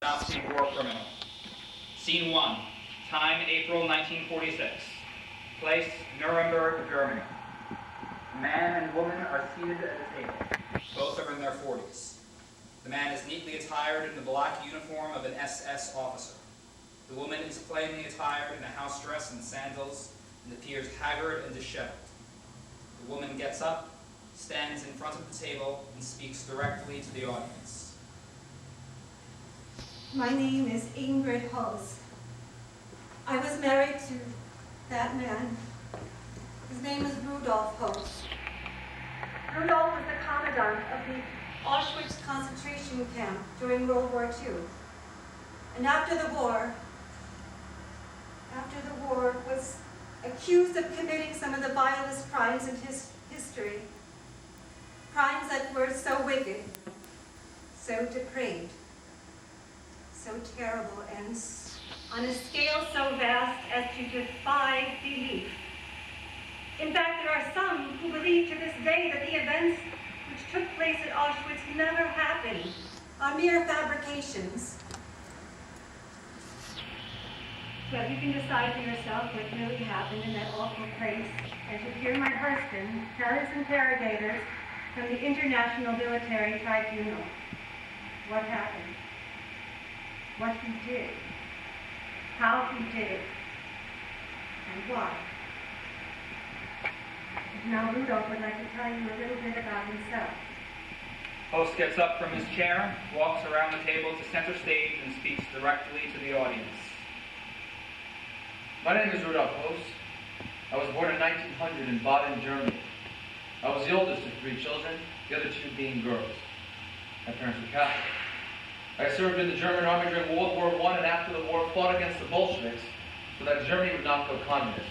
Nazi war criminal. Scene 1. Time, April 1946. Place, Nuremberg, Germany. A man and woman are seated at a table. Both are in their 40s. The man is neatly attired in the black uniform of an SS officer. The woman is plainly attired in a house dress and sandals and appears haggard and disheveled. The woman gets up, stands in front of the table, and speaks directly to the audience. My name is Ingrid Hose. I was married to that man. His name is Rudolf Hose. Rudolf was the commandant of the Auschwitz concentration camp during World War II. And after the war, was accused of committing some of the vilest crimes in his history. Crimes that were so wicked, so depraved, so terrible, and on a scale so vast as to defy belief. In fact, there are some who believe to this day that the events which took place at Auschwitz never happened, are mere fabrications. Well, you can decide for yourself what really happened in that awful place as you hear my husband tell his interrogators from the International Military Tribunal what happened, what he did, how he did it, and why. And now Rudolf would like to tell you a little bit about himself. Host gets up from his chair, walks around the table to center stage, and speaks directly to the audience. My name is Rudolf Host. I was born in 1900 in Baden, Germany. I was the oldest of 3 children, the other 2 being girls. My parents were Catholic. I served in the German army during World War I and after the war fought against the Bolsheviks so that Germany would not go communist.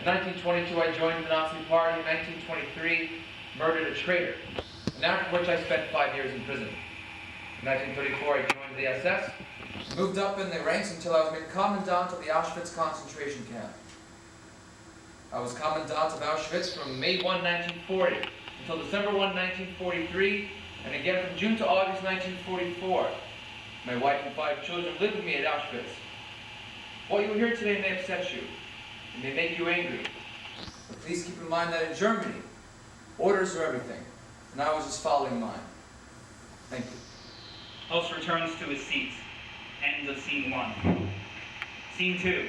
In 1922, I joined the Nazi Party. In 1923, murdered a traitor, and after which I spent 5 years in prison. In 1934, I joined the SS, moved up in the ranks until I was made commandant of the Auschwitz concentration camp. I was commandant of Auschwitz from May 1, 1940, until December 1, 1943, and again from June to August 1944. My wife and 5 children lived with me at Auschwitz. What you hear today may upset you. It may make you angry. But please keep in mind that in Germany, orders are everything, and I was just following mine. Thank you. Host returns to his seat. End of scene 1. Scene 2.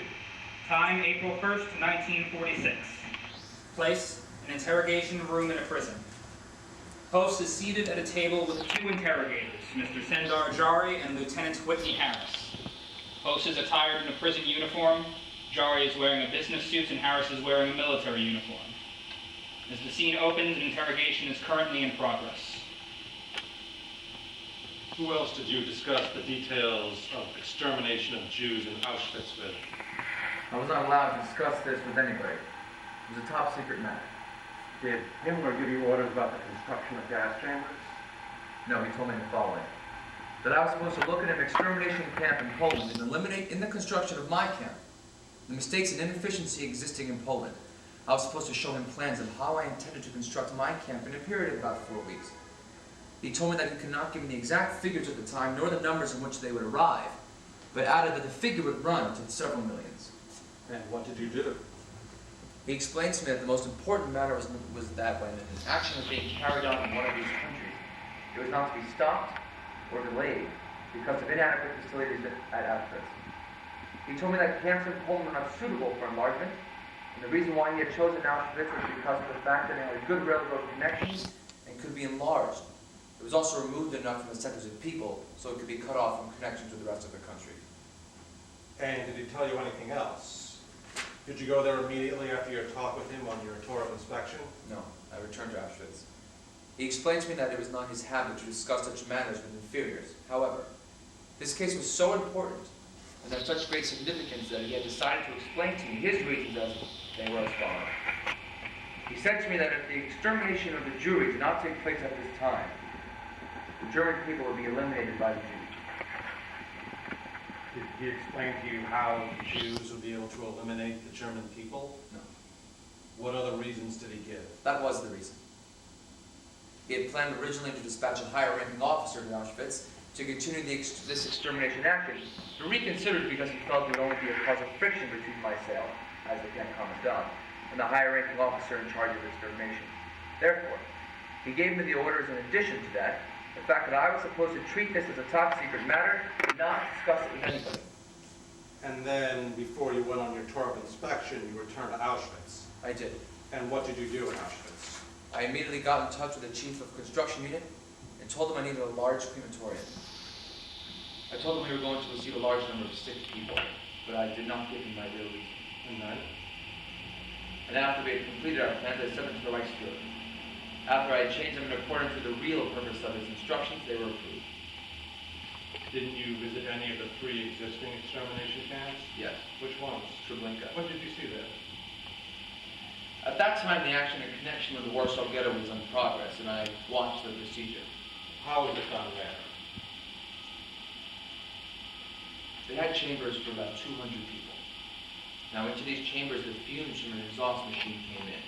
Time, April 1st, 1946. Place, an interrogation room in a prison. Host is seated at a table with 2 interrogators, Mr. Sendar Jari and Lieutenant Whitney Harris. Host is attired in a prison uniform. Jari is wearing a business suit and Harris is wearing a military uniform. As the scene opens, an interrogation is currently in progress. Who else did you discuss the details of extermination of Jews in Auschwitz with? I was not allowed to discuss this with anybody. It was a top secret matter. Did Himmler give you orders about the construction of gas chambers? No, he told me the following. That I was supposed to look at an extermination camp in Poland And eliminate in the construction of my camp the mistakes and inefficiency existing in Poland. I was supposed to show him plans of how I intended to construct my camp in a period of about 4 weeks. He told me that he could not give me the exact figures at the time, nor the numbers in which they would arrive, but added that the figure would run to several millions. And what did you do? He explained to me that the most important matter was that when an action was being carried on in one of these countries, it was not to be stopped or delayed because of inadequate facilities at Auschwitz. He told me that camps in Poland were not suitable for enlargement, and the reason why he had chosen Auschwitz was because of the fact that it had good railroad connections and could be enlarged. It was also removed enough from the centers of people so it could be cut off from connection to the rest of the country. And did he tell you anything else? Did you go there immediately after your talk with him on your tour of inspection? No, I returned to Auschwitz. He explained to me that it was not his habit to discuss such matters with inferiors. However, this case was so important and of such great significance that he had decided to explain to me his reasons as they were as follows. He said to me that if the extermination of the Jewry did not take place at this time, the German people would be eliminated by the Jews. Did he explain to you how the Jews would be able to eliminate the German people? No. What other reasons did he give? That was the reason. He had planned originally to dispatch a higher-ranking officer to Auschwitz to continue this extermination action, but reconsidered because he felt it would only be a cause of friction between myself, as the camp commandant, and the higher-ranking officer in charge of extermination. Therefore, he gave me the orders in addition to that, the fact that I was supposed to treat this as a top-secret matter and not discuss it with anybody. And then, before you went on your tour of inspection, you returned to Auschwitz. I did. And what did you do in Auschwitz? I immediately got in touch with the chief of construction unit and told him I needed a large crematorium. I told him we were going to receive a large number of sick people, but I did not give him my real reason. And then? And after we had completed our plans, I sent them to the Weiss. After I had changed them in accordance with the real purpose of his instructions, they were approved. Didn't you visit any of the 3 existing extermination camps? Yes. Which ones? Treblinka. What did you see there? At that time, the action in connection with the Warsaw Ghetto was in progress, and I watched the procedure. How was it done there? They had chambers for about 200 people. Now, into these chambers, the fumes from an exhaust machine came in.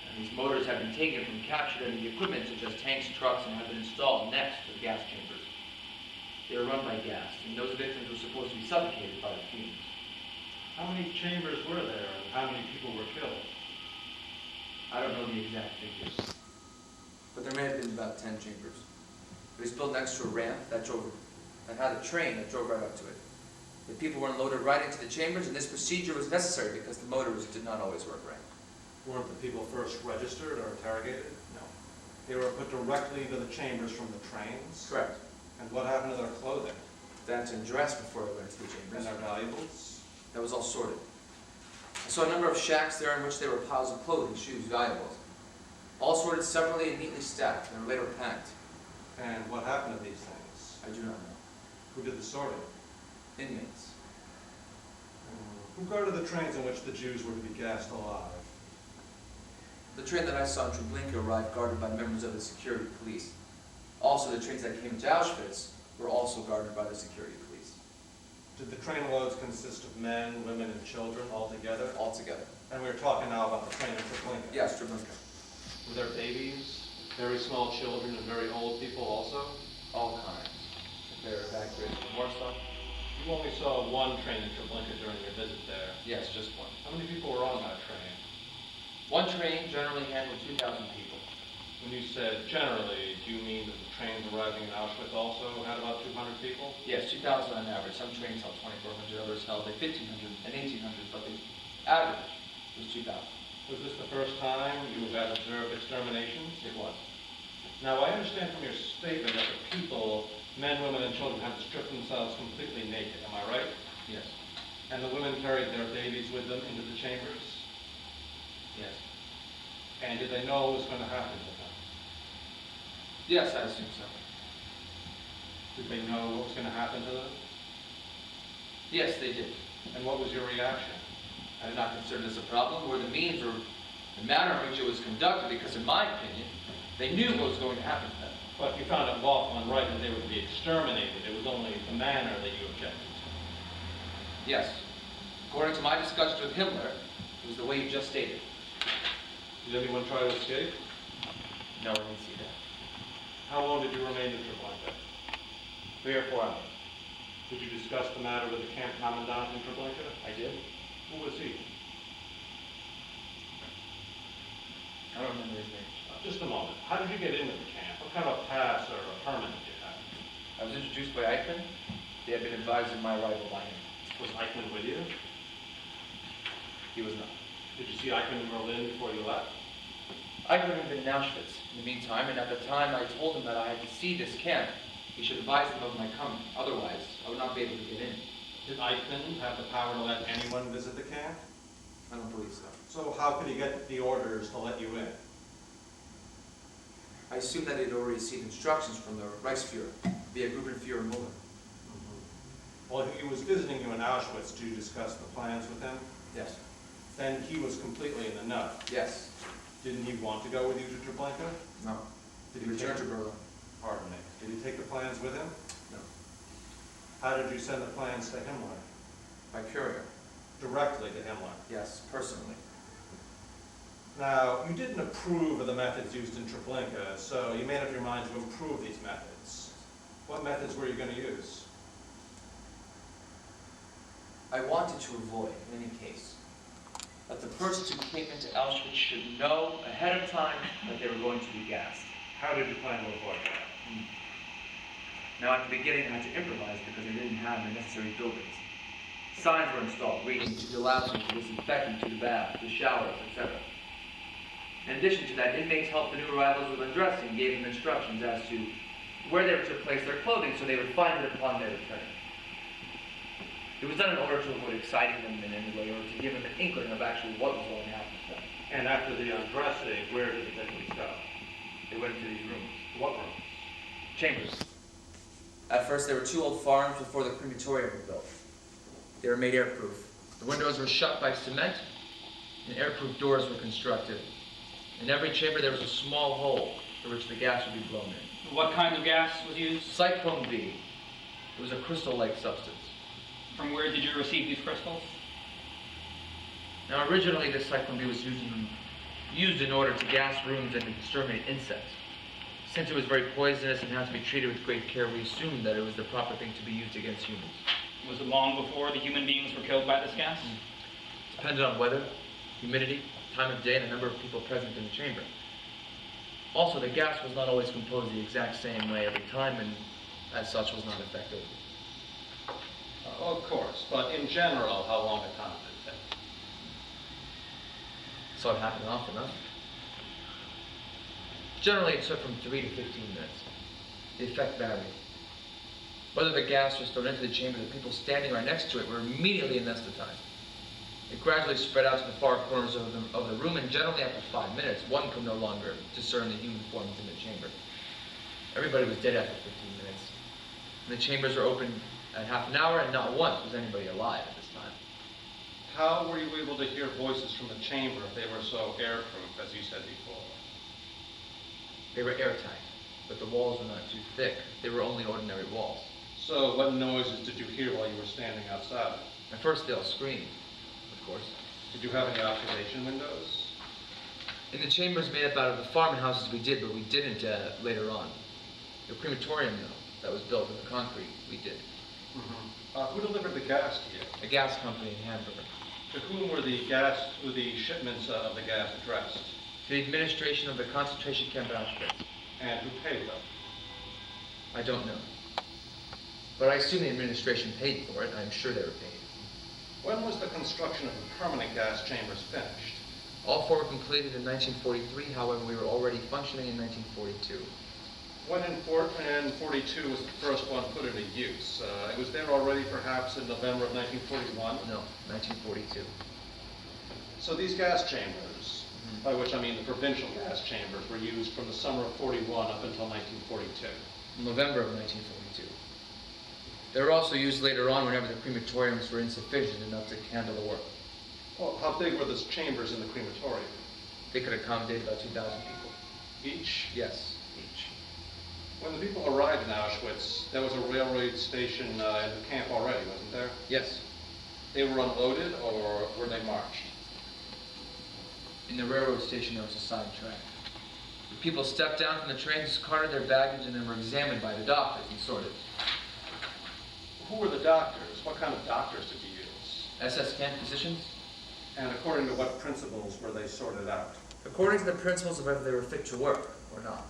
And these motors had been taken from captured enemy equipment, such as tanks, trucks, and had been installed next to the gas chambers. They were run by gas, and those victims were supposed to be suffocated by the fumes. How many chambers were there, and how many people were killed? I don't know the exact figures, but there may have been about 10 chambers. It was built next to a ramp that had a train that drove right up to it. The people were unloaded right into the chambers, and this procedure was necessary because the motors did not always work right. Weren't the people first registered or interrogated? No. They were put directly into the chambers from the trains? Correct. And what happened to their clothing? That's undressed before they went into the chambers. And their valuables? That was all sorted. I saw a number of shacks there in which there were piles of clothing, shoes, valuables, all sorted separately and neatly stacked, and were later packed. And what happened to these things? I do not know. Who did the sorting? Inmates. Who guarded the trains in which the Jews were to be gassed alive? The train that I saw in Treblinka arrived guarded by members of the security police. Also, the trains that came to Auschwitz were also guarded by the security police. Did the train loads consist of men, women, and children all together? All together. And we're talking now about the train in Treblinka. Yes, Treblinka. Were there babies, very small children, and very old people also? All kinds. They were evacuated from Warsaw. You only saw one train in Treblinka during your visit there. Yes, just one. How many people were on that train? One train generally handled 2,000 people. When you said generally, do you mean that the trains arriving in Auschwitz also had about 200 people? Yes, 2,000 on average. Some trains held 2,400, others held 1,500 and 1,800, but the average was 2,000. Was this the first time you had observed exterminations? It was. Now, I understand from your statement that the people, men, women, and children, had to strip themselves completely naked. Am I right? Yes. And the women carried their babies with them into the chambers? Yes. And did they know what was going to happen to them? Yes, I assume so. Did they know what was going to happen to them? Yes, they did. And what was your reaction? I did not consider this a problem, or the means, or the manner in which it was conducted, because in my opinion, they knew what was going to happen to them. But you found it lawful and right that they would be exterminated. It was only the manner that you objected to. Yes. According to my discussions with Himmler, it was the way you just stated. Did anyone try to escape? No, I didn't see that. How long did you remain in Treblinka? 3 or 4 hours. Did you discuss the matter with the camp commandant in Treblinka? I did. Who was he? I don't remember his name. Just a moment. How did you get into the camp? What kind of a pass or a permit did you have? I was introduced by Eichmann. They had been advised of my arrival by him. Was Eichmann with you? He was not. Did you see Eichmann in Berlin before you left? Eichmann had been in Auschwitz in the meantime, and at the time I told him that I had to see this camp. He should advise them of my coming. Otherwise, I would not be able to get in. Did Eichmann have the power to let anyone visit the camp? I don't believe so. So how could he get the orders to let you in? I assume that he had already received instructions from the Reichsfuhrer via Gruppenführer Muller. Well, he was visiting you in Auschwitz. Did you discuss the plans with him? Yes. Then he was completely in the know. Yes. Didn't he want to go with you to Treblinka? No. Did He returned to Berlin. Pardon me. Did he take the plans with him? No. How did you send the plans to Himmler? By courier. Directly to Himmler. Yes, personally. Now, you didn't approve of the methods used in Treblinka, so you made up your mind to improve these methods. What methods were you going to use? I wanted to avoid, in any case, that the persons who came into Auschwitz should know ahead of time that they were going to be gassed. How did you plan to avoid that? Now, at the beginning, I had to improvise because I didn't have the necessary buildings. Signs were installed reading to the lounges, to disinfectant, to the bath, the showers, etc. In addition to that, inmates helped the new arrivals with undressing, gave them instructions as to where they were to place their clothing so they would find it upon their return. It was done in order to avoid exciting them in any way or to give them an inkling of actually what was going to happen to them. And after the undressing, where did the victims go? They went into these rooms. What rooms? Chambers. At first, there were 2 old farms before the crematorium was built. They were made airproof. The windows were shut by cement, and airproof doors were constructed. In every chamber, there was a small hole through which the gas would be blown in. What kind of gas was used? Cyclone B. It was a crystal-like substance. From where did you receive these crystals? Now, originally, this cyclone B was used in order to gas rooms and exterminate insects. Since it was very poisonous and had to be treated with great care, we assumed that it was the proper thing to be used against humans. Was it long before the human beings were killed by this gas? Depended on weather, humidity, time of day, and the number of people present in the chamber. Also, the gas was not always composed the exact same way every time, and as such was not effective. Of course, but in general, how long a time did it take? So it happened often enough. Generally, it took from 3 to 15 minutes. The effect varied. Whether the gas was thrown into the chamber, the people standing right next to it were immediately anesthetized. It gradually spread out to the far corners of the room, and generally after 5 minutes, one could no longer discern the human forms in the chamber. Everybody was dead after 15 minutes. And the chambers were open at half an hour, and not once was anybody alive at this time. How were you able to hear voices from the chamber if they were so airproof, as you said before? They were airtight, but the walls were not too thick. They were only ordinary walls. So what noises did you hear while you were standing outside? At first, they all screamed, of course. Did you have any observation windows? In the chambers made up out of the farmhouses we did, but we didn't later on. The crematorium, though, that was built with the concrete, we did. Who delivered the gas to you? A gas company in Hamburg. To whom were the shipments of the gas addressed? To the administration of the concentration camp at Auschwitz. And who paid them? I don't know. But I assume the administration paid for it. I'm sure they were paid. When was the construction of the permanent gas chambers finished? All 4 were completed in 1943, however, we were already functioning in 1942. When in 42 was the first one put into use? It was there already perhaps in November of 1941? No, 1942. So these gas chambers, by which I mean the provincial gas chambers, were used from the summer of 41 up until 1942. November of 1942. They were also used later on whenever the crematoriums were insufficient enough to handle the work. Well, how big were the chambers in the crematorium? They could accommodate about 2,000 people. Each? Yes, each. When the people arrived in Auschwitz, there was a railroad station in the camp already, wasn't there? Yes. They were unloaded, or were they marched? In the railroad station, there was a side track. The people stepped down from the trains, carted their baggage, and then were examined by the doctors and sorted. Who were the doctors? What kind of doctors did you use? SS camp physicians? And according to what principles were they sorted out? According to the principles of whether they were fit to work or not.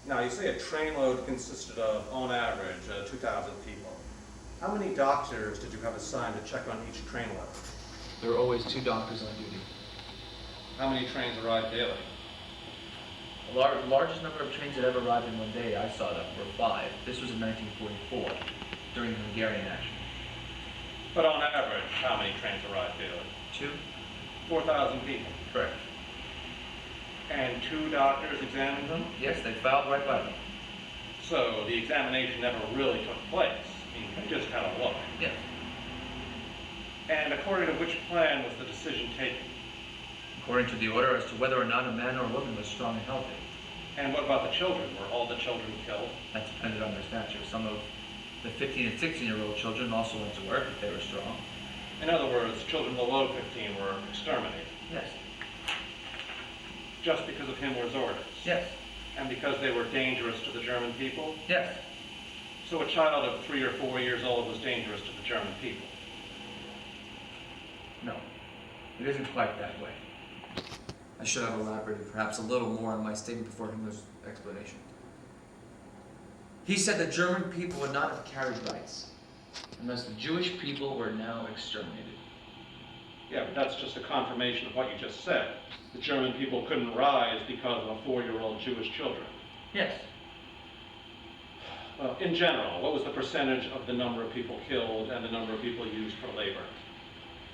Now, you say a trainload consisted of, on average, 2,000 people. How many doctors did you have assigned to check on each trainload? There were always 2 doctors on duty. How many trains arrived daily? The largest number of trains that ever arrived in one day, I saw them, were 5. This was in 1944, during the Hungarian action. But on average, how many trains arrived daily? 2? 4,000 people. Correct. And 2 doctors examined them? Yes, they filed right by them. So the examination never really took place. I mean, they just had a look. Yes. And according to which plan was the decision taken? According to the order as to whether or not a man or a woman was strong and healthy. And what about the children? Were all the children killed? That depended on their stature. Some of the 15 and 16-year-old children also went to work if they were strong. In other words, children below 15 were exterminated. Yes. Just because of Himmler's orders? Yes. And because they were dangerous to the German people? Yes. So a child of 3 or 4 years old was dangerous to the German people. No, it isn't quite that way. I should have elaborated perhaps a little more on my statement before Himmler's explanation. He said the German people would not have carried Weiss unless the Jewish people were now exterminated. Yeah, but that's just a confirmation of what you just said. The German people couldn't rise because of 4-year-old Jewish children. Yes. Well, in general, what was the percentage of the number of people killed and the number of people used for labor?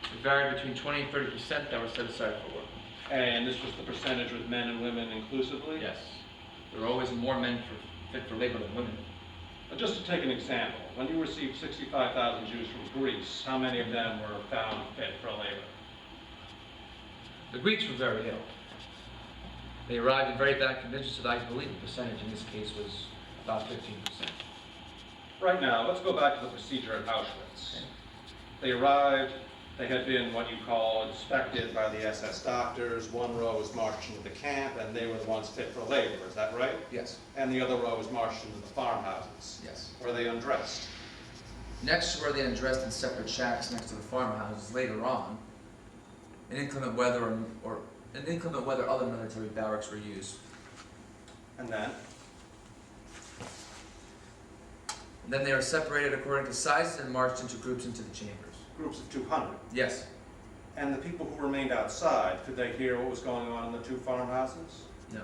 It varied between 20 and 30% that were set aside for work. And this was the percentage with men and women inclusively? Yes. There were always more men fit for labor than women. Just to take an example, when you received 65,000 Jews from Greece, how many of them were found fit for labor? The Greeks were very ill. They arrived in very bad conditions, so I believe the percentage in this case was about 15%. Right now, let's go back to the procedure at Auschwitz. Okay. They arrived, they had been what you call inspected by the SS doctors. One row was marched into the camp, and they were the ones fit for labor, is that right? Yes. And the other row was marched into the farmhouses. Yes. Were they undressed? Next were they undressed in separate shacks next to the farmhouses later on. In inclement weather other military barracks were used. And then? And then they were separated according to sizes and marched into groups into the chambers. Groups of 200. Yes. And the people who remained outside, could they hear what was going on in the 2 farmhouses? No.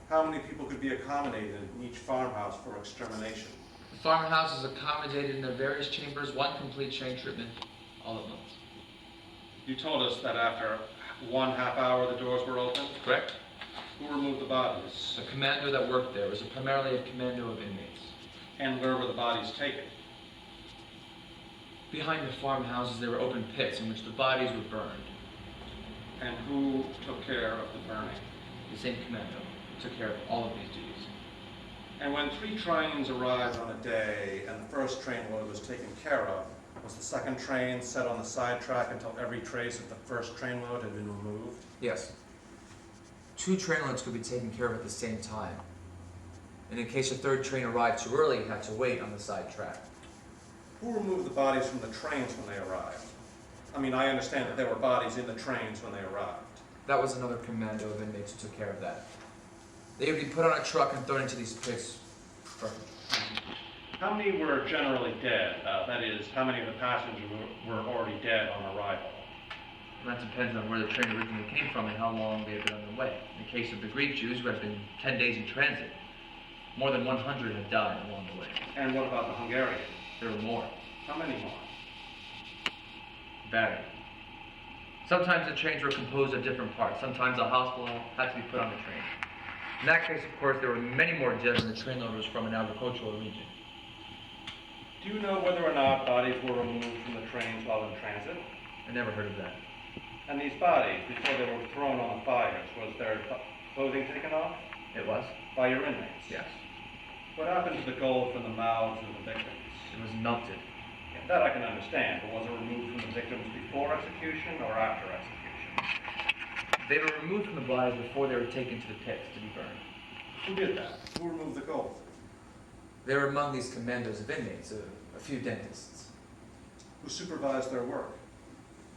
How many people could be accommodated in each farmhouse for extermination? The farmhouses accommodated in their various chambers 1 complete chain treatment all at once. You told us that after 1/2 hour the doors were open. Correct? Who removed the bodies? The commando that worked there was primarily a commando of inmates. And where were the bodies taken? Behind the farmhouses there were open pits in which the bodies were burned. And who took care of the burning? The same commando took care of all of these duties. And when 3 trains arrived on a day and the first train load was taken care of, was the second train set on the sidetrack until every trace of the first train load had been removed? Yes. 2 trainloads could be taken care of at the same time. And in case a 3rd train arrived too early, it had to wait on the side track. Who removed the bodies from the trains when they arrived? I mean, I understand that there were bodies in the trains when they arrived. That was another commando of inmates who took care of that. They would be put on a truck and thrown into these pits. How many were generally dead? That is, how many of the passengers were already dead on arrival? And that depends on where the train originally came from and how long they had been on their way. In the case of the Greek Jews, who had been 10 days in transit, more than 100 had died along the way. And what about the Hungarians? There were more. How many more? Varied. Sometimes the trains were composed of different parts. Sometimes a hospital had to be put on the train. In that case, of course, there were many more dead when the train load was from an agricultural region. Do you know whether or not bodies were removed from the trains while in transit? I never heard of that. And these bodies, before they were thrown on the fires, was their clothing taken off? It was? By your inmates? Yes. What happened to the gold from the mouths of the victims? It was melted. Yeah, that I can understand, but was it removed from the victims before execution or after execution? They were removed from the bodies before they were taken to the pits to be burned. Who did that? Who removed the gold? They were among these commandos of inmates, a few dentists. Who supervised their work?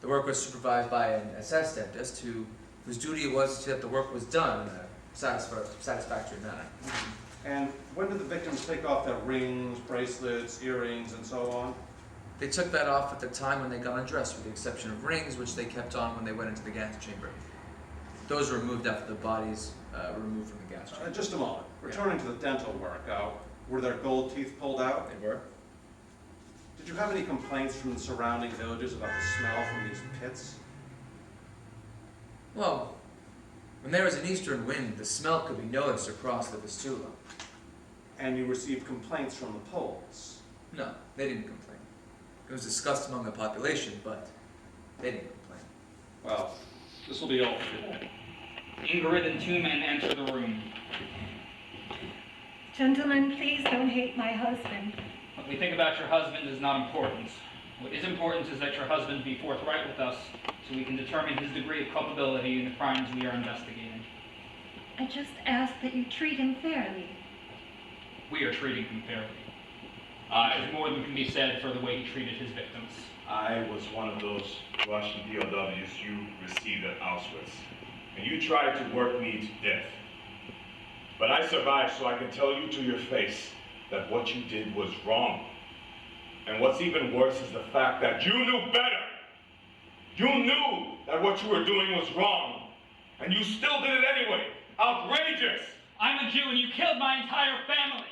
The work was supervised by an SS dentist whose duty it was to see that the work was done in a satisfactory manner. And when did the victims take off their rings, bracelets, earrings, and so on? They took that off at the time when they got undressed, with the exception of rings, which they kept on when they went into the gas chamber. Those were removed after the bodies were removed from the gas chamber. Just a moment. Returning to the dental work, were their gold teeth pulled out? They were? Did you have any complaints from the surrounding villages about the smell from these pits? Well, when there was an eastern wind, the smell could be noticed across the Vistula. And you received complaints from the Poles? No, they didn't complain. It was discussed among the population, but they didn't complain. Well, this will be all for today. Ingrid and 2 men enter the room. Gentlemen, please don't hate my husband. What we think about your husband is not important. What is important is that your husband be forthright with us so we can determine his degree of culpability in the crimes we are investigating. I just ask that you treat him fairly. We are treating him fairly. There's more than can be said for the way he treated his victims. I was one of those Russian POWs you received at Auschwitz, and you tried to work me to death. But I survived, so I can tell you to your face that what you did was wrong. And what's even worse is the fact that you knew better. You knew that what you were doing was wrong, and you still did it anyway. Outrageous! I'm a Jew and you killed my entire family.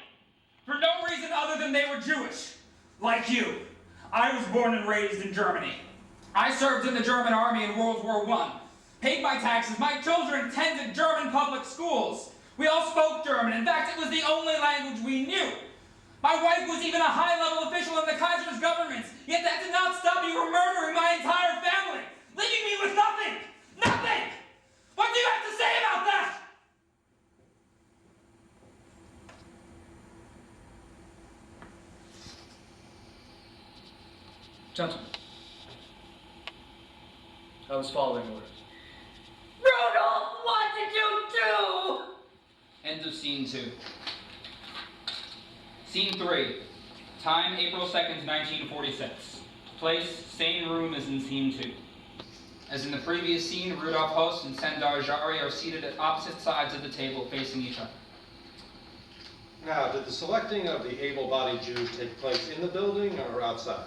For no reason other than they were Jewish. Like you. I was born and raised in Germany. I served in the German army in World War I. Paid my taxes. My children attended German public schools. We all spoke German. In fact, it was the only language we knew. My wife was even a high-level official in the Kaiser's government. Yet that did not stop you from murdering my entire family. Leaving me with nothing. Nothing! What do you have to say about that? Gentlemen, I was following orders. Rudolph, what did you do? End of scene 2. Scene 3. Time, April 2nd, 1946. Place, same room as in scene 2. As in the previous scene, Rudolf Host and Sendar Jari are seated at opposite sides of the table facing each other. Now, did the selecting of the able-bodied Jews take place in the building or outside?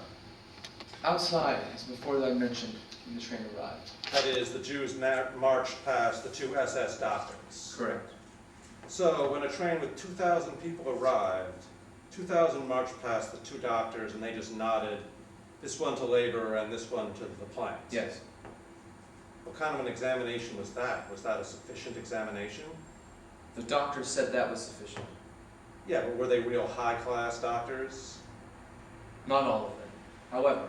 Outside, as before that I mentioned, when the train arrived. That is, the Jews marched past the 2 SS doctors. Correct. So, when a train with 2,000 people arrived, 2,000 marched past the 2 doctors and they just nodded, this one to labor and this one to the plant. Yes. What kind of an examination was that? Was that a sufficient examination? The doctor said that was sufficient. Yeah, but were they real high-class doctors? Not all of them. However,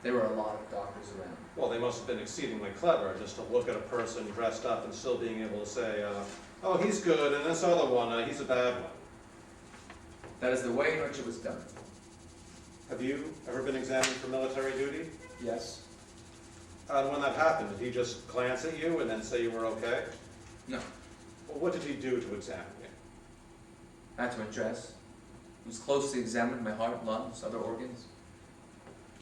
there were a lot of doctors around. Well, they must have been exceedingly clever just to look at a person dressed up and still being able to say, oh, he's good, and this other one, he's a bad one. That is the way in which it was done. Have you ever been examined for military duty? Yes. And when that happened, did he just glance at you and then say you were okay? No. Well, what did he do to examine you? I had to undress. He was closely examined my heart, lungs, other organs.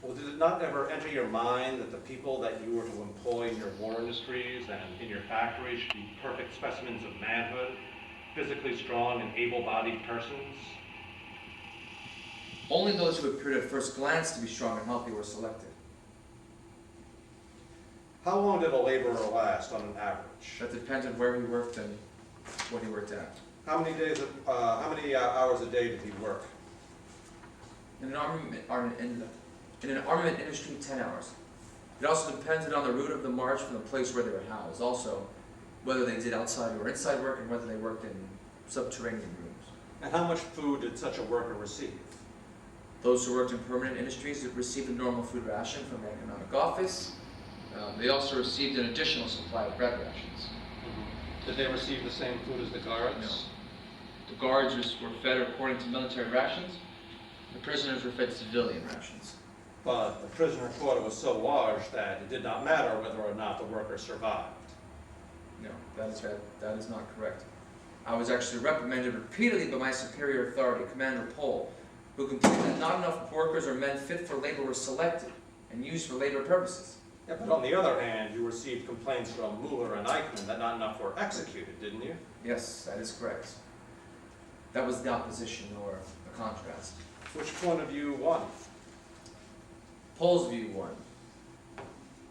Well, did it not ever enter your mind that the people that you were to employ in your war industries and in your factories should be perfect specimens of manhood, physically strong and able-bodied persons? Only those who appeared at first glance to be strong and healthy were selected. How long did a laborer last on an average? That depends on where he worked and what he worked at. How many hours a day did he work? In an armament industry, 10 hours. It also depended on the route of the march from the place where they were housed. Also, whether they did outside or inside work and whether they worked in subterranean rooms. And how much food did such a worker receive? Those who worked in permanent industries received a normal food ration from the economic office. They also received an additional supply of bread rations. Did they receive the same food as the guards? No. The guards were fed according to military rations. The prisoners were fed civilian rations. But the prisoner quota was so large that it did not matter whether or not the worker survived. No, that is not correct. I was actually reprimanded repeatedly by my superior authority, Commander Pohl, who concluded that not enough workers or men fit for labor were selected and used for labor purposes. Yeah, but on the other hand, you received complaints from Mueller and Eichmann that not enough were executed, didn't you? Yes, that is correct. That was the opposition or the contrast. Which point of view won? Pohl's view won.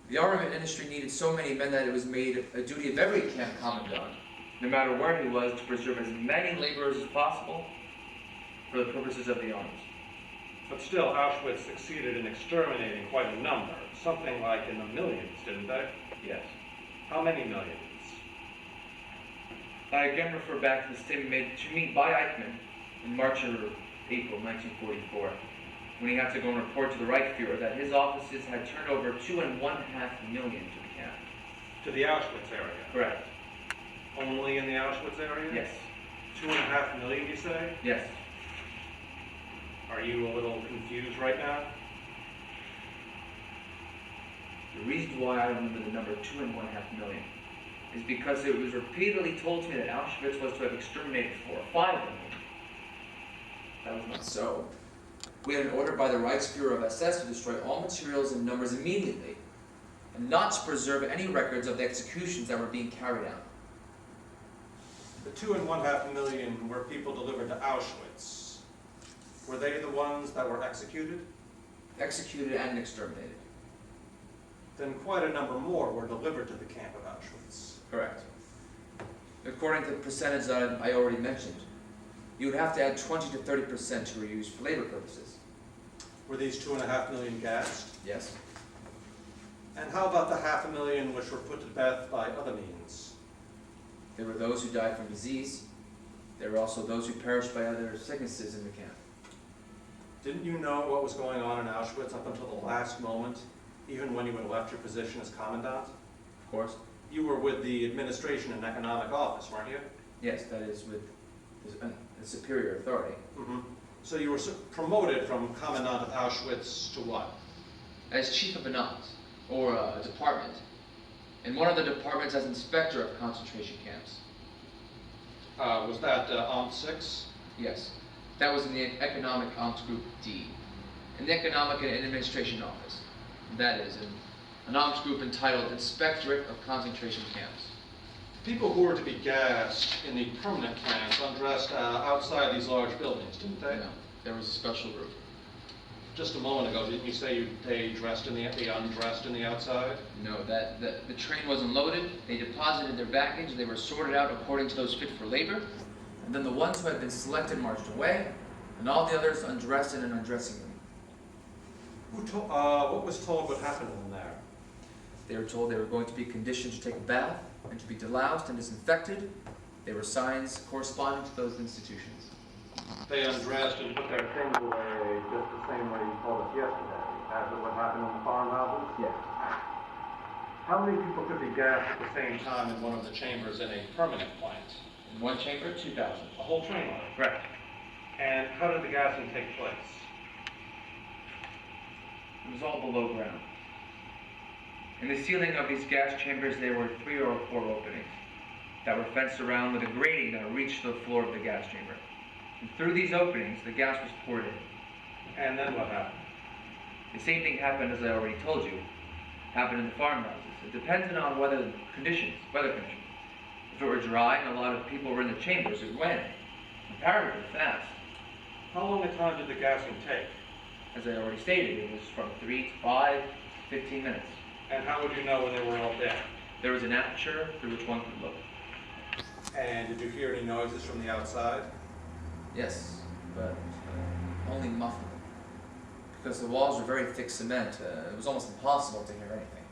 The armament industry needed so many men that it was made a duty of every camp commandant, no matter where he was, to preserve as many laborers as possible for the purposes of the arms. But still, Auschwitz succeeded in exterminating quite a number, something like in the millions, didn't they? Yes. How many millions? I again refer back to the statement made to me by Eichmann in March or April 1944, when he had to go and report to the Reichsfuhrer that his offices had turned over 2.5 million to the camp. To the Auschwitz area? Correct. Only in the Auschwitz area? Yes. 2.5 million, you say? Yes. Are you a little confused right now? The reason why I remember the number 2.5 million is because it was repeatedly told to me that Auschwitz was to have exterminated 4 or 5 million. That was not so. We had an order by the Reichsführer of SS to destroy all materials and numbers immediately, and not to preserve any records of the executions that were being carried out. The 2.5 million were people delivered to Auschwitz. Were they the ones that were executed? Executed and exterminated. Then quite a number more were delivered to the camp of Auschwitz. Correct. According to the percentage that I already mentioned, you would have to add 20 to 30% to reuse for labor purposes. Were these 2.5 million gassed? Yes. And how about the 500,000 which were put to death by other means? There were those who died from disease. There were also those who perished by other sicknesses in the camp. Didn't you know what was going on in Auschwitz up until the last moment, even when you had left your position as commandant? Of course. You were with the administration and economic office, weren't you? Yes, that is with the superior authority. Mm-hmm. So you were promoted from commandant of Auschwitz to what? As chief of an amt, or a department, and one of the departments as inspector of concentration camps. Was that Amt 6? Yes, that was in the Economic Amt Group D, in the Economic and Administration Office. That is, in an Amt group entitled Inspectorate of Concentration Camps. People who were to be gassed in the permanent camps undressed outside these large buildings, didn't they? No, there was a special route. Just a moment ago, didn't you say they undressed in the outside? No, the train wasn't loaded. They deposited their baggage. They were sorted out according to those fit for labor. And then the ones who had been selected marched away, and all the others undressed in an undressing room. What was told would happen in there? They were told they were going to be conditioned to take a bath and to be deloused and disinfected. They were signs corresponding to those institutions. They undressed and put their things away just the same way you told us yesterday, as it would happen in the farmhouses? Yeah. How many people could be gassed at the same time in one of the chambers in a permanent plant? In one chamber, 2,000. A whole trainload? Correct. And how did the gassing take place? It was all below ground. In the ceiling of these gas chambers, there were 3 or 4 openings that were fenced around with a grating that reached the floor of the gas chamber. And through these openings, the gas was poured in. And then what happened? The same thing happened, as I already told you, happened in the farmhouses. It depended on weather conditions. If it were dry and a lot of people were in the chambers, it went comparatively fast. How long a time did the gassing take? As I already stated, it was from 3 to 5 to 15 minutes. And how would you know when they were all dead? There was an aperture through which one could look. And did you hear any noises from the outside? Yes, but only muffled. Because the walls were very thick cement, it was almost impossible to hear anything.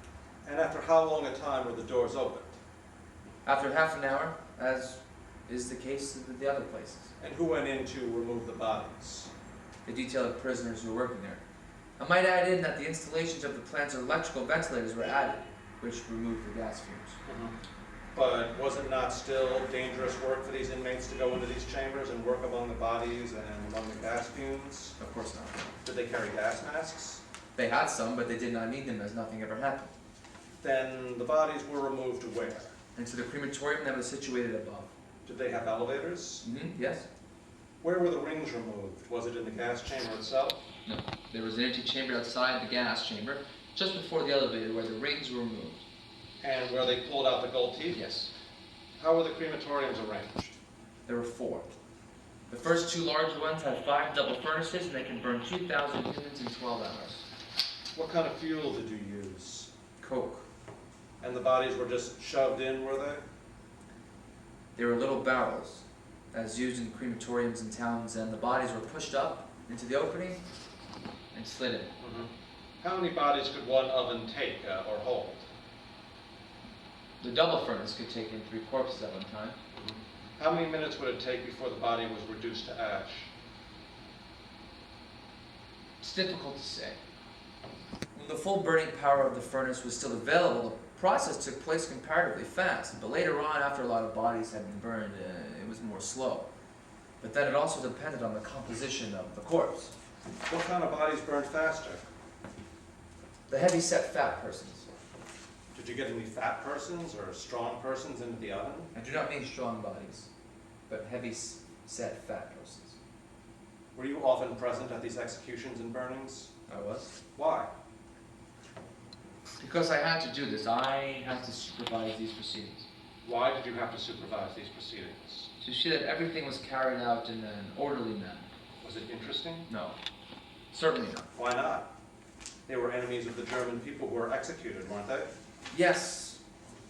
And after how long a time were the doors opened? After half an hour, as is the case with the other places. And who went in to remove the bodies? The detail of prisoners who were working there. I might add in that the installations of the plant's electrical ventilators were added, which removed the gas fumes. But was it not still dangerous work for these inmates to go into these chambers and work among the bodies and among the gas fumes? Of course not. Did they carry gas masks? They had some, but they did not need them as nothing ever happened. Then the bodies were removed to where? Into the crematorium that was situated above. Did they have elevators? Yes. Where were the rings removed? Was it in the gas chamber itself? No. There was an empty chamber outside the gas chamber, just before the elevator where the rings were removed. And where they pulled out the gold teeth? Yes. How were the crematoriums arranged? There were 4. The first 2 large ones had 5 double furnaces, and they can burn 2,000 humans in 12 hours. What kind of fuel did you use? Coke. And the bodies were just shoved in, were they? They were little barrels, as used in crematoriums in towns, and the bodies were pushed up into the opening and slid in. How many bodies could one oven take or hold? The double furnace could take in 3 corpses at one time. How many minutes would it take before the body was reduced to ash? It's difficult to say. When the full burning power of the furnace was still available, the process took place comparatively fast, but later on, after a lot of bodies had been burned, it was more slow. But then it also depended on the composition of the corpse. What kind of bodies burned faster? The heavy-set fat persons. Did you get any fat persons or strong persons into the oven? I do not mean strong bodies, but heavy-set fat persons. Were you often present at these executions and burnings? I was. Why? Because I had to do this. I had to supervise these proceedings. Why did you have to supervise these proceedings? To see that everything was carried out in an orderly manner. Was it interesting? No. Certainly not. Why not? They were enemies of the German people who were executed, weren't they? Yes,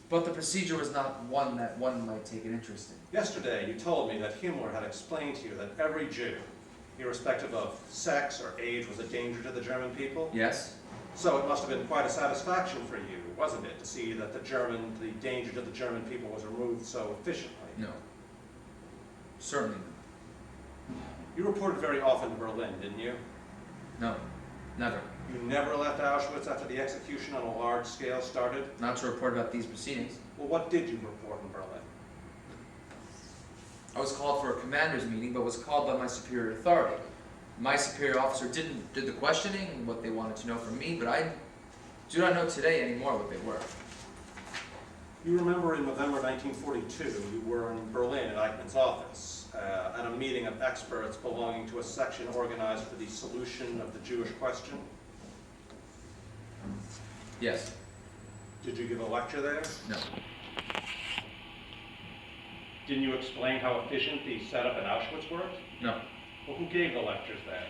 but the procedure was not one that one might take an interest in. Yesterday, you told me that Himmler had explained to you that every Jew, irrespective of sex or age, was a danger to the German people. Yes? So it must have been quite a satisfaction for you, wasn't it, to see that the danger to the German people was removed so efficiently? No. Certainly not. You reported very often to Berlin, didn't you? No. Never. You never left Auschwitz after the execution on a large scale started? Not to report about these proceedings. Well, what did you report in Berlin? I was called for a commander's meeting, but was called by my superior authority. My superior officer did the questioning and what they wanted to know from me, but I do not know today anymore what they were. You remember in November 1942, you were in Berlin at Eichmann's office at a meeting of experts belonging to a section organized for the solution of the Jewish question. Yes. Did you give a lecture there? No. Didn't you explain how efficient the setup in Auschwitz worked? No. Well, who gave the lectures there?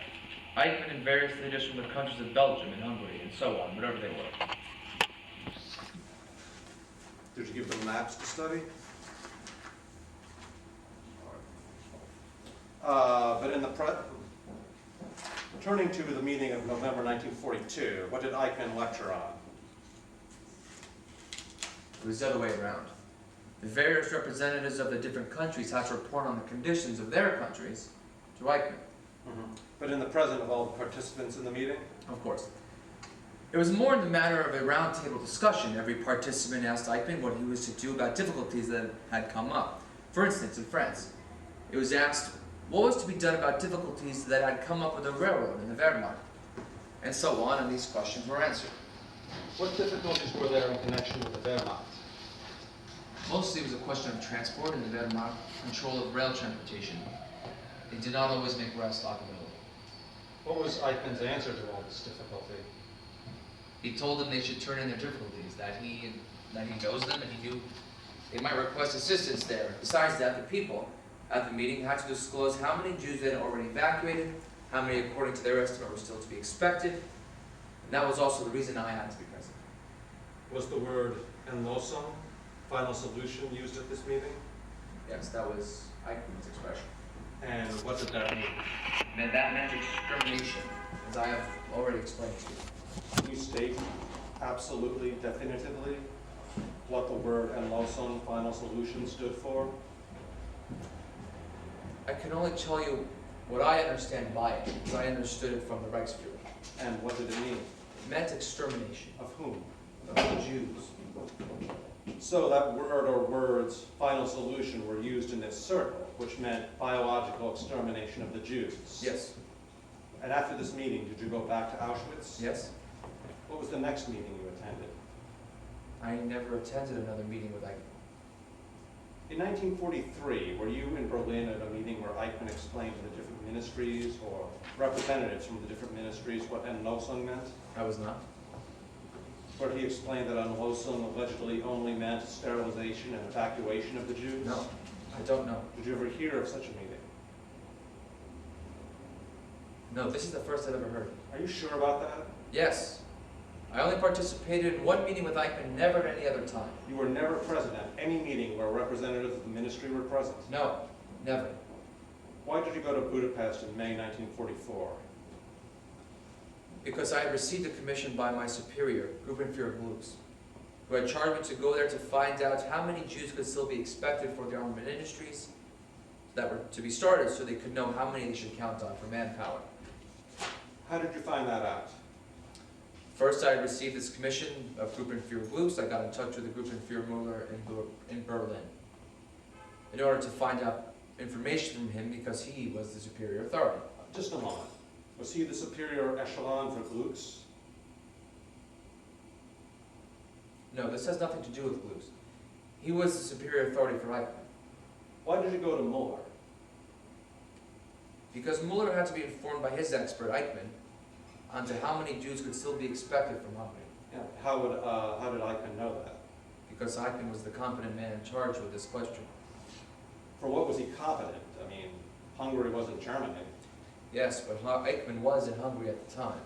Eichmann and various leaders from the countries of Belgium and Hungary and so on, whatever they were. Did you give them maps to study? But in the turning to the meeting of November 1942, what did Eichmann lecture on? It was the other way around. The various representatives of the different countries had to report on the conditions of their countries to Eichmann. But in the presence of all the participants in the meeting? Of course. It was more in the matter of a roundtable discussion. Every participant asked Eichmann what he was to do about difficulties that had come up. For instance, in France, it was asked what was to be done about difficulties that had come up with the railroad in the Wehrmacht, and so on, and these questions were answered. What difficulties were there in connection with the Wehrmacht? Mostly it was a question of transport and the Wehrmacht control of rail transportation. They did not always make rail stock available. What was Eichmann's answer to all this difficulty? He told them they should turn in their difficulties, that he knows them and he knew they might request assistance there. Besides that, the people at the meeting had to disclose how many Jews they had already evacuated, how many according to their estimate were still to be expected, and that was also the reason I had to be present. Was the word Endlösung, final solution, used at this meeting? Yes, that was Eichmann's expression. And what did that mean? And that meant extermination, as I have already explained to you. Can you state absolutely, definitively, what the word Endlösung, final solution, stood for? I can only tell you what I understand by it, because I understood it from the Reichsführer. And what did it mean? It meant extermination Of whom? of the Jews. So that word or words, final solution, were used in this circle, which meant biological extermination of the Jews. Yes. And after this meeting, did you go back to Auschwitz? Yes. What was the next meeting you attended? I never attended another meeting with Eichmann. In 1943, were you in Berlin at a meeting where Eichmann explained to the different ministries or representatives from the different ministries what Endlösung meant? I was not. Where he explained that Endlösung allegedly only meant sterilization and evacuation of the Jews? No, I don't know. Did you ever hear of such a meeting? No, this is the first I've ever heard. Are you sure about that? Yes. I only participated in one meeting with Eichmann, never at any other time. You were never present at any meeting where representatives of the ministry were present? No, never. Why did you go to Budapest in May 1944? Because I had received a commission by my superior, Gruppenführer Glutz, who had charged me to go there to find out how many Jews could still be expected for the armament industries that were to be started so they could know how many they should count on for manpower. How did you find that out? First, I received this commission of Gruppenführer Glutz. I got in touch with the Gruppenführer Muller in Berlin in order to find out information from him because he was the superior authority. Just a moment. Was he the superior echelon for Glutz? No, this has nothing to do with Glutz. He was the superior authority for Eichmann. Why did you go to Muller? Because Mueller had to be informed by his expert, Eichmann, onto how many Jews could still be expected from Hungary. Yeah, how did Eichmann know that? Because Eichmann was the competent man in charge with this question. For what was he competent? I mean, Hungary wasn't Germany. Yes, but Eichmann was in Hungary at the time.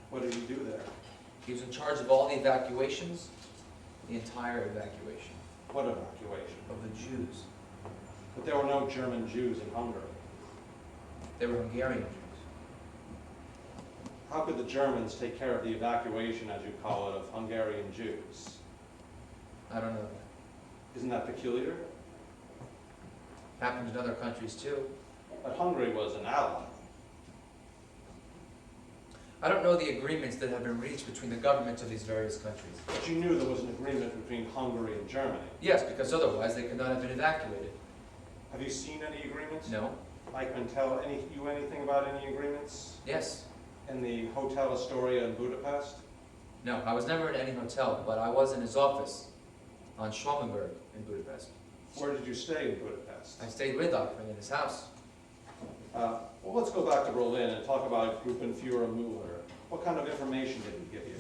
What did he do there? He was in charge of all the evacuations, the entire evacuation What evacuation? of the Jews. But there were no German Jews in Hungary. They were Hungarian Jews. How could the Germans take care of the evacuation, as you call it, of Hungarian Jews? I don't know. Isn't that peculiar? Happened in other countries too. But Hungary was an ally. I don't know the agreements that have been reached between the governments of these various countries. But you knew there was an agreement between Hungary and Germany. Yes, because otherwise they could not have been evacuated. Have you seen any agreements? No? Eichmann tell you anything about any agreements? Yes. In the Hotel Astoria in Budapest? No, I was never in any hotel, but I was in his office on Schwalmenberg in Budapest. Where did you stay in Budapest? I stayed with Eichmann in his house. Well, let's go back to Berlin and talk about Gruppenführer Mueller. What kind of information did he give you?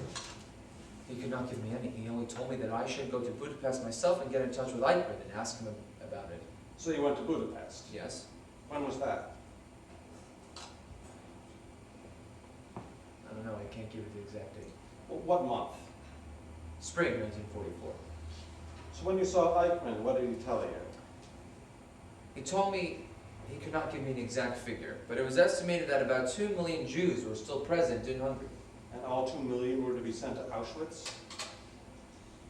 He could not give me any. He only told me that I should go to Budapest myself and get in touch with Eichmann and ask him about it. So you went to Budapest? Yes. When was that? I don't know, I can't give you the exact date. Well, what month? Spring 1944. So when you saw Eichmann, what did he tell you? He told me he could not give me an exact figure, but it was estimated that about 2 million Jews were still present in Hungary. And all 2 million were to be sent to Auschwitz?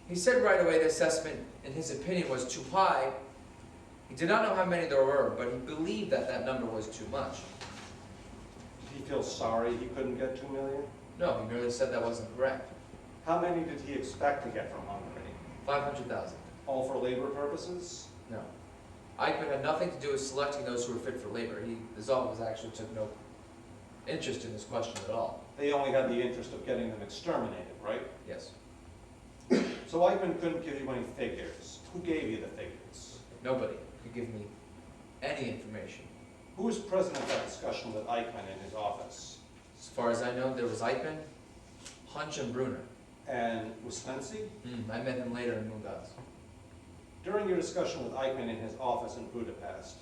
He said right away this estimate, in his opinion, was too high. He did not know how many there were, but he believed that that number was too much. Did he feel sorry he couldn't get 2 million? No, he merely said that wasn't correct. How many did he expect to get from Hungary? 500,000. All for labor purposes? No. Eichmann had nothing to do with selecting those who were fit for labor. His office actually took no interest in this question at all. They only had the interest of getting them exterminated, right? Yes. So Eichmann couldn't give you any figures. Who gave you the figures? Nobody could give me any information. Who was present at that discussion with Eichmann in his office? As far as I know, there was Eichmann, Hunch, and Brunner. And Ouspensky? I met him later in Mungas. During your discussion with Eichmann in his office in Budapest,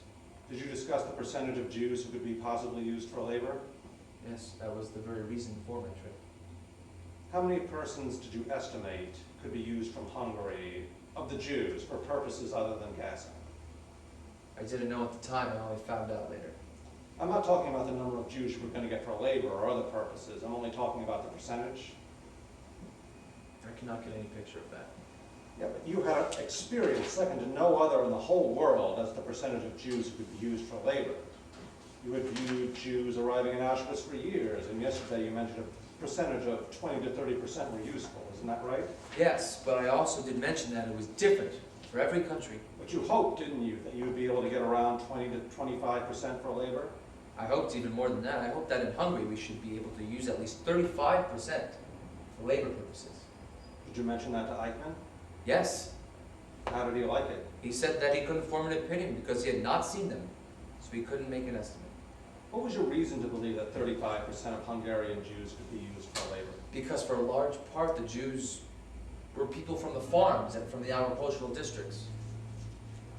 did you discuss the percentage of Jews who could be possibly used for labor? Yes, that was the very reason for my trip. How many persons did you estimate could be used from Hungary, of the Jews, for purposes other than gassing? I didn't know at the time, I only found out later. I'm not talking about the number of Jews you were going to get for labor or other purposes. I'm only talking about the percentage. I cannot get any picture of that. Yeah, but you had experience second to no other in the whole world as the percentage of Jews who could be used for labor. You had viewed Jews arriving in Auschwitz for years, and yesterday you mentioned a percentage of 20 to 30% were useful. Isn't that right? Yes, but I also did mention that it was different for every country. But you hoped, didn't you, that you would be able to get around 20 to 25% for labor? I hoped even more than that. I hoped that in Hungary we should be able to use at least 35% for labor purposes. Did you mention that to Eichmann? Yes. How did he like it? He said that he couldn't form an opinion because he had not seen them, so he couldn't make an estimate. What was your reason to believe that 35% of Hungarian Jews could be used for labor? Because for a large part the Jews were people from the farms and from the agricultural districts.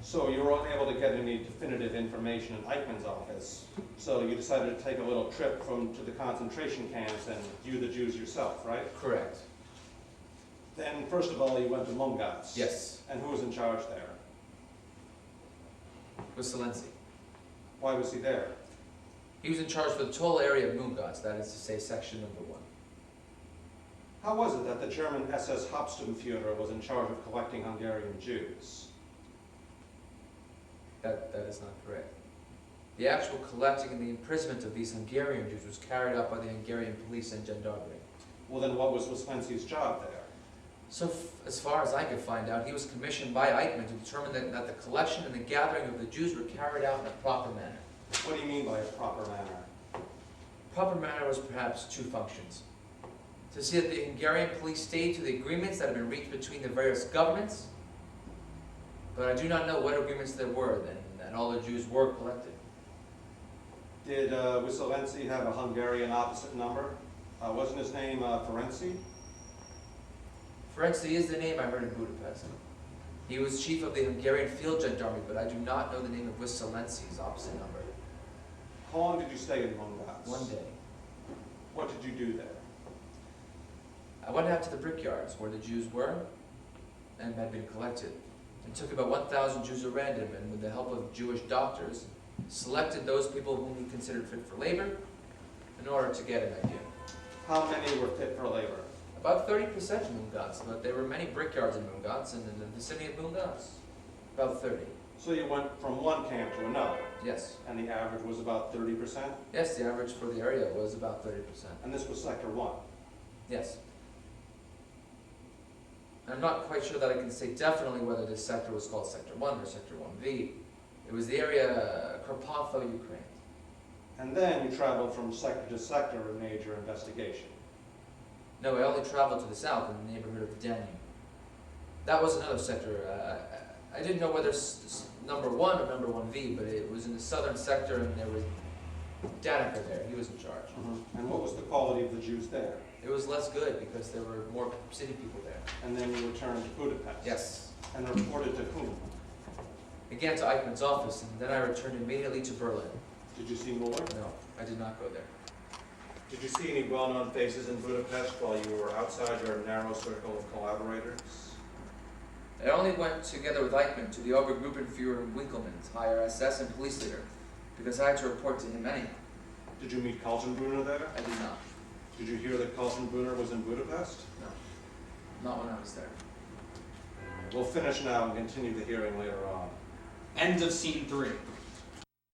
So you were unable to get any definitive information in Eichmann's office, so you decided to take a little trip to the concentration camps and view the Jews yourself, right? Correct. Then, first of all, you went to Mungas. Yes. And who was in charge there? It was Zelensky. Why was he there? He was in charge for the total area of Mungas, that is to say section number 1. How was it that the German SS Hauptsturmführer was in charge of collecting Hungarian Jews? That is not correct. The actual collecting and the imprisonment of these Hungarian Jews was carried out by the Hungarian police and gendarmerie. Well, then what was Ouspensky's job there? So, as far as I could find out, he was commissioned by Eichmann to determine that the collection and the gathering of the Jews were carried out in a proper manner. What do you mean by a proper manner? Proper manner was perhaps 2 functions. To see that the Hungarian police stayed to the agreements that had been reached between the various governments, but I do not know what agreements there were then, and all the Jews were collected. Did Wissolensi have a Hungarian opposite number? Wasn't his name Ferenci? Ferenci is the name I heard in Budapest. He was chief of the Hungarian field gendarmerie, but I do not know the name of Wissolensi's opposite number. How long did you stay in Mungatz? 1 day. What did you do there? I went out to the brickyards where the Jews were and had been collected, and took about 1,000 Jews at random, and with the help of Jewish doctors, selected those people whom he considered fit for labor in order to get an idea. How many were fit for labor? About 30% in Mungatz, but there were many brickyards in Mungatz and in the vicinity of Mungatz. About 30. So you went from one camp to another, Yes. and the average was about 30%? Yes, the average for the area was about 30%. And this was Sector 1. Yes. I'm not quite sure that I can say definitely whether this sector was called Sector 1 or Sector 1V. It was the area Kropotvo, Ukraine. And then you traveled from sector to sector and made your investigation. No, I only traveled to the south in the neighborhood of the Danube. That was another sector. I didn't know whether number 1 or number 1V, but it was in the southern sector, and there was Danica there. He was in charge. And what was the quality of the Jews there? It was less good because there were more city people there. And then you returned to Budapest? Yes. And reported to whom? Again to Eichmann's office, and then I returned immediately to Berlin. Did you see more? No, I did not go there. Did you see any well-known faces in Budapest while you were outside your narrow circle of collaborators? I only went together with Eichmann to the Obergruppenführer Winkelmann's higher SS and police leader, because I had to report to him anyway. Did you meet Kaltenbrunner there? I did not. Did you hear that Kaltenbrunner was in Budapest? No, not when I was there. We'll finish now and continue the hearing later on. End of scene 3.